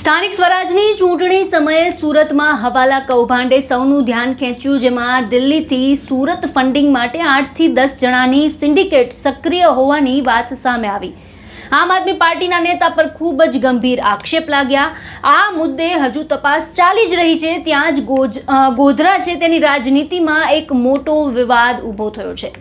સ્થાનિક સ્વરાજની ચૂંટણી સમયે સુરતમાં હવાલા કૌભાંડે સૌનું ધ્યાન ખેંચ્યું, જેમાં દિલ્હીથી સુરત ફંડિંગ માટે 8 થી 10 જણાની સિન્ડિકેટ સક્રિય હોવાની વાત સામે આવી। આમ આદમી પાર્ટીના નેતા પર ખૂબ જ ગંભીર આક્ષેપ લાગ્યા। આ મુદ્દે હજુ તપાસ ચાલી જ રહી છે, ત્યાં જ ગોધરા છે તેની રાજનીતિમાં એક મોટો વિવાદ ઊભો થયો છે।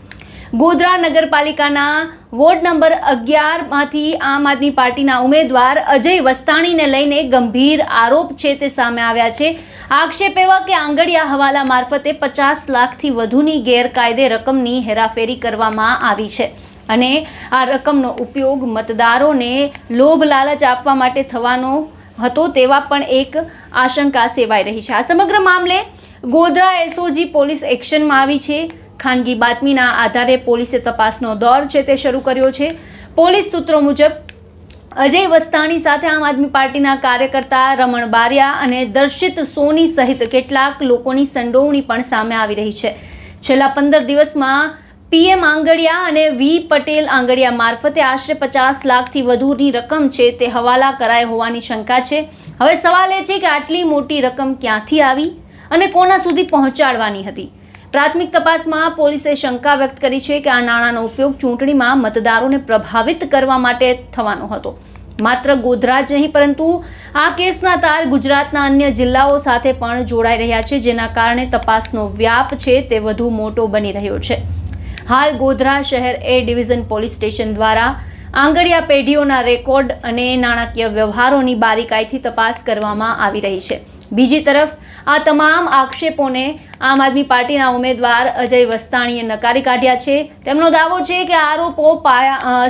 ગોધરા નગરપાલિકાના વોર્ડ નંબર 11માંથી આમ આદમી પાર્ટીના ઉમેદવાર અજય વસ્તાણીને લઈને ગંભીર આરોપ છે તે સામે આવ્યા છે। આક્ષેપ એવા કે આંગડિયા હવાલા મારફતે 50 લાખથી વધુની ગેરકાયદે રકમની હેરાફેરી કરવામાં આવી છે અને આ રકમનો ઉપયોગ મતદારોને લોભ લાલચ આપવા માટે થવાનો હતો તેવા પણ એક આશંકા સેવાઈ રહી છે। આ સમગ્ર મામલે ગોધરા એસઓજી પોલીસ એક્શનમાં આવી છે। ખાનગી બાતમીના આધારે પોલીસે તપાસનો દોર છે તે શરૂ કર્યો છે। પોલીસ સૂત્રો મુજબ અજય વસ્તાણી સાથે આમ આદમી પાર્ટીના કાર્યકર્તા રમણ બારિયા અને દર્શિત સોની સહિત કેટલાક લોકોની સંડોવણી પણ સામે આવી રહી છે। છેલ્લા 15 દિવસમાં પીએમ આંગડિયા અને વી પટેલ આંગડિયા મારફતે આશરે 50 લાખથી વધુની રકમ છે તે હવાલા કરાઈ હોવાની શંકા છે। હવે સવાલ એ છે કે આટલી મોટી રકમ ક્યાંથી આવી અને કોના સુધી પહોંચાડવાની હતી। પ્રાથમિક તપાસમાં પોલીસે શંકા વ્યક્ત કરી છે કે આ નાણાંનો ઉપયોગ ચૂંટણીમાં મતદારોને પ્રભાવિત કરવા માટે થવાનો હતો। માત્ર ગોધરા જ નહીં પરંતુ આ કેસના તાર ગુજરાતના અન્ય જિલ્લાઓ સાથે પણ જોડાઈ રહ્યા છે, જેના કારણે તપાસનો વ્યાપ છે તે વધુ મોટો બની રહ્યો છે। હાલ ગોધરા શહેર એ ડિવિઝન પોલીસ સ્ટેશન દ્વારા આંગડિયા પેઢીઓના રેકોર્ડ અને નાણાકીય વ્યવહારોની બારીકાઈથી તપાસ કરવામાં આવી રહી છે। બીજી તરફ આ તમામ આક્ષેપોને આમ આદમી પાર્ટીના ઉમેદવાર અજય વસ્તાણીએ નકારી કાઢ્યા છે। તેમનો દાવો છે કે આરોપો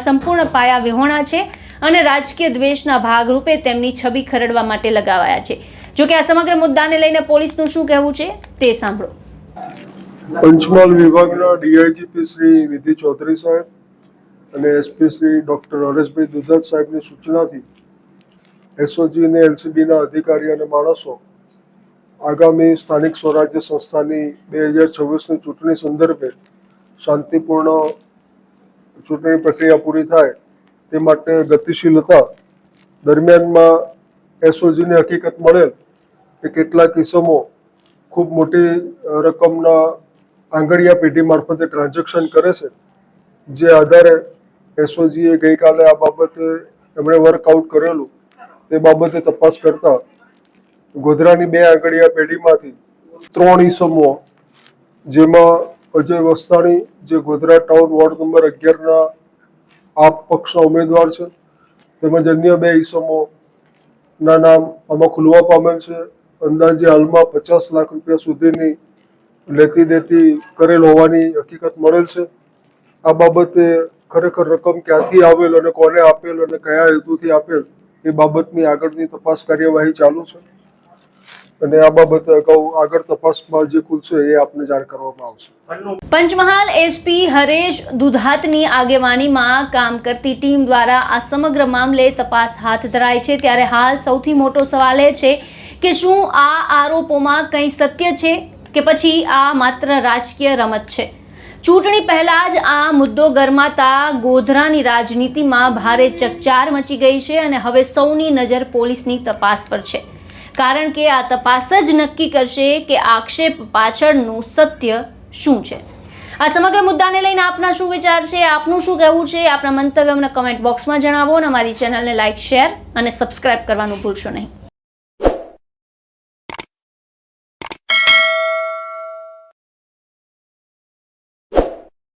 સંપૂર્ણ પાયા વિહોણા છે અને રાજકીય દ્વેષના ભાગરૂપે તેમની છબી ખરડવા માટે લગાવાયા છે। જોકે આ સમગ્ર મુદ્દાને લઈને પોલીસનું શું કહેવું છે તે સાંભળો। પંચમહાલ વિભાગના ડીઆઈજીપી શ્રી વિધિ ચૌધરી સાહેબ અને એસપી શ્રી ડોક્ટર હરેશભાઈ દુધાત સાહેબની સૂચનાથી એસઓજી અને એલસીબીના અધિકારી અને માણસો આગામી સ્થાનિક સ્વરાજ્ય સંસ્થાની 2026ની ચૂંટણી સંદર્ભે શાંતિપૂર્ણ ચૂંટણી પ્રક્રિયા પૂરી થાય તે માટે ગતિશીલ હતા। દરમિયાનમાં એસઓજીને હકીકત મળેલ કે કેટલાક કિસ્સામાં ખૂબ મોટી રકમના આંગડિયા પેઢી મારફતે ટ્રાન્ઝેક્શન કરે છે, જે આધારે એસઓજીએ ગઈકાલે આ બાબતે એમણે વર્કઆઉટ કરેલું તે બાબતે તપાસ કરતા ગોધરાની 2 આંગડિયા પેઢીમાંથી 3 ઈસમો, જેમાં અજય વસ્તાણી જે ગોધરા ટાઉન વોર્ડ નંબર 11ના આપ પક્ષના ઉમેદવાર છે, તેમજ અન્ય 2 ઈસમોના નામ આમાં ખુલવા પામેલ છે। અંદાજે હાલમાં 50 લાખ રૂપિયા સુધીની લેતી દેતી કરેલ હોવાની હકીકત મળેલ છે। આ બાબતે ખરેખર રકમ ક્યાંથી આવેલ અને કોને આપેલ અને કયા હેતુથી આપેલ એ બાબતની આગળની તપાસ કાર્યવાહી ચાલુ છે અને આ બાબતે અગાઉ આગળ તપાસમાં જે ખુલશે એ આપને જાણ કરવામાં આવશે। પંચમહાલ એસપી હરેશ દુધાતની આગેવાનીમાં કામ કરતી ટીમ દ્વારા આ સમગ્ર મામલે તપાસ હાથ ધરાઈ છે। ત્યારે હાલ સૌથી મોટો સવાલ એ છે કે શું આ આરોપોમાં કંઈ સત્ય છે કે પછી આ માત્ર રાજકીય રમત છે। ચૂંટણી પહેલા જ આ મુદ્દો ગરમાતા ગોધરાની રાજનીતિમાં ભારે ચકચાર મચી ગઈ છે અને હવે સૌની નજર પોલીસની તપાસ પર છે, કારણ કે આ તપાસ જ નક્કી કરશે કે આક્ષેપ પાછળનું સત્ય શું છે। આ સમગ્ર મુદ્દાને લઈને આપના શું વિચાર છે, આપનું શું કહેવું છે, આપના મંતવ્ય અમને કમેન્ટ બોક્સમાં જણાવો અને અમારી ચેનલને લાઇક, શેર અને સબસ્ક્રાઇબ કરવાનું ભૂલશો નહીં।